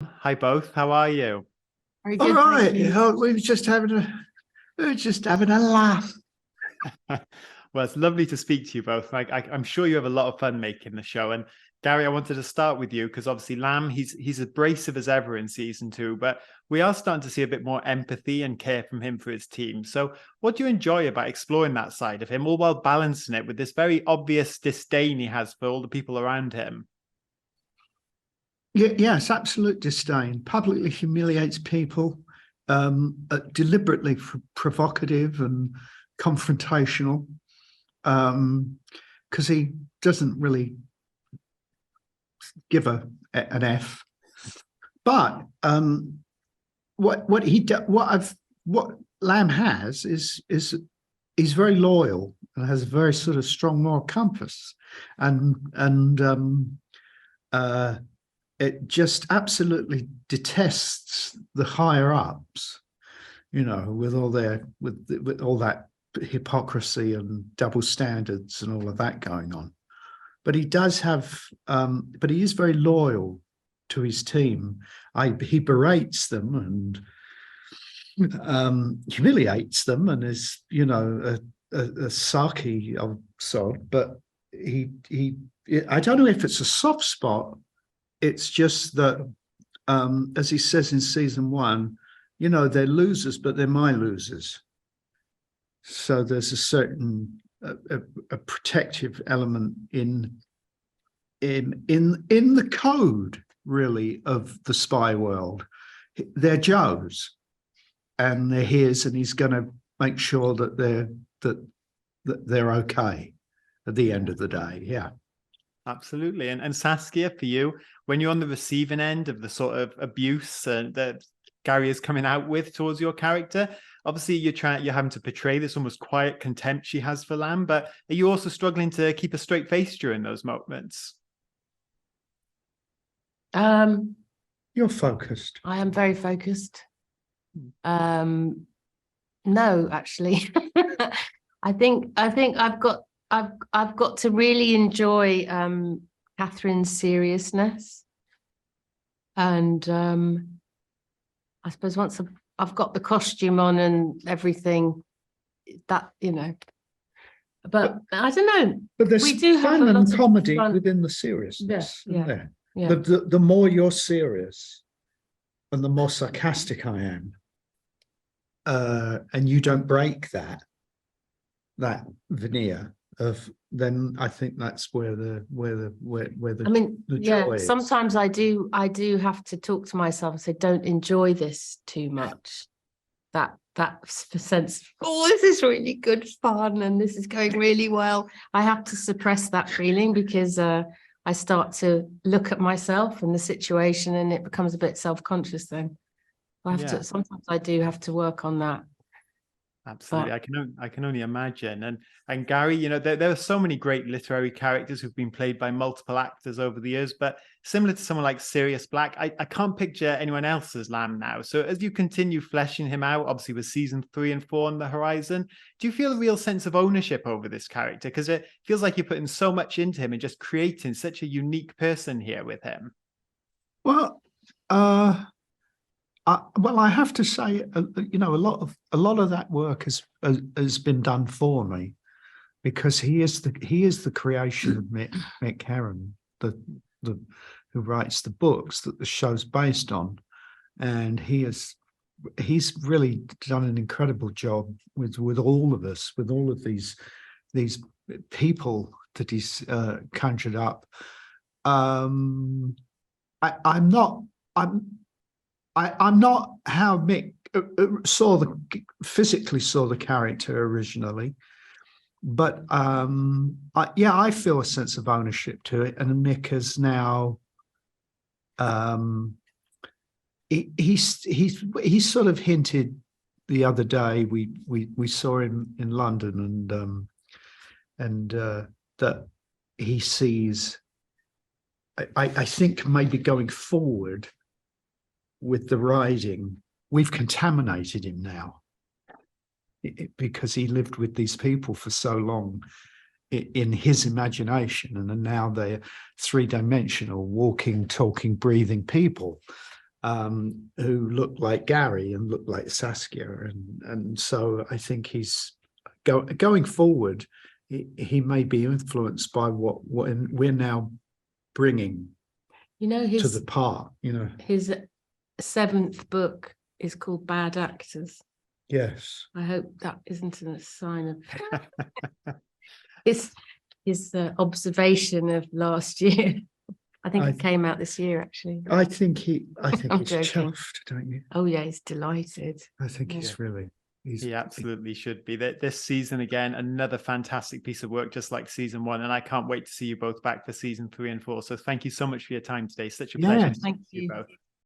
Hi both. How are you? Very All good, thank right. you. We were just having a laugh. Well, it's lovely to speak to you both. I'm sure you have a lot of fun making the show. And Gary, I wanted to start with you because obviously Lamb, he's abrasive as ever in season 2, but we are starting to see a bit more empathy and care from him for his team. So what do you enjoy about exploring that side of him, all while balancing it with this very obvious disdain he has for all the people around him? Yes, absolute disdain. Publicly humiliates people, deliberately provocative and confrontational, because he doesn't really give an F. But what Lamb has is he's very loyal and has a very sort of strong moral compass, and it just absolutely detests the higher ups, with all that hypocrisy and double standards and all of that going on. But he does have, but he is very loyal to his team. He berates them and humiliates them, and is, a Saki of sort. But I don't know if it's a soft spot. It's just that, as he says in season 1, they're losers, but they're my losers. So there's a certain a protective element in the code, really, of the spy world. They're Joe's, and they're his, and he's going to make sure that they're okay at the end of the day. Yeah. Absolutely. And Saskia, for you, when you're on the receiving end of the sort of abuse that Gary is coming out with towards your character, obviously you're having to portray this almost quiet contempt she has for Lamb, but are you also struggling to keep a straight face during those moments? You're focused. I am very focused. No, actually. I think I've got to really enjoy Catherine's seriousness, and I suppose once I've got the costume on and everything, that but I don't know. But there's we do fun have a and lot comedy of fun within the seriousness. Yeah, There? yeah. The more you're serious, and the more sarcastic I am, and you don't break that veneer of, then I think that's where the I mean, the yeah, joy is. sometimes I do have to talk to myself and say, don't enjoy this too much. That sense, oh, this is really good fun and this is going really well. I have to suppress that feeling because I start to look at myself and the situation, and it becomes a bit self-conscious then. Sometimes I do have to work on that. Absolutely. I can only imagine. And Gary, there are so many great literary characters who've been played by multiple actors over the years, but similar to someone like Sirius Black, I can't picture anyone else as Lamb now. So as you continue fleshing him out, obviously with season 3 and 4 on the horizon, do you feel a real sense of ownership over this character? Because it feels like you're putting so much into him and just creating such a unique person here with him. Well, I have to say, a lot of that work has been done for me, because he is the creation of Mick Herron, who writes the books that the show's based on, and he's really done an incredible job with all of us, with all of these people that he's conjured up. I'm not how Mick physically saw the character originally, but I feel a sense of ownership to it, and Mick has now he's sort of hinted the other day. We saw him in London, and that he sees. I think maybe going forward with the writing, we've contaminated him now, because he lived with these people for so long in his imagination, and now they're 3-dimensional, walking, talking, breathing people. who look like Gary and look like Saskia, and so I think he's going forward. He may be influenced by what we're now bringing, to the part. His 7th book is called Bad Actors. Yes. I hope that isn't a sign of his observation of last year. I think it came out this year, actually. I think he's joking. chuffed, don't you? Oh yeah, he's delighted. I think he's really. He absolutely should be. This season, again, another fantastic piece of work, just like season 1. And I can't wait to see you both back for season 3 and 4. So thank you so much for your time today. Such a pleasure. Thank you both.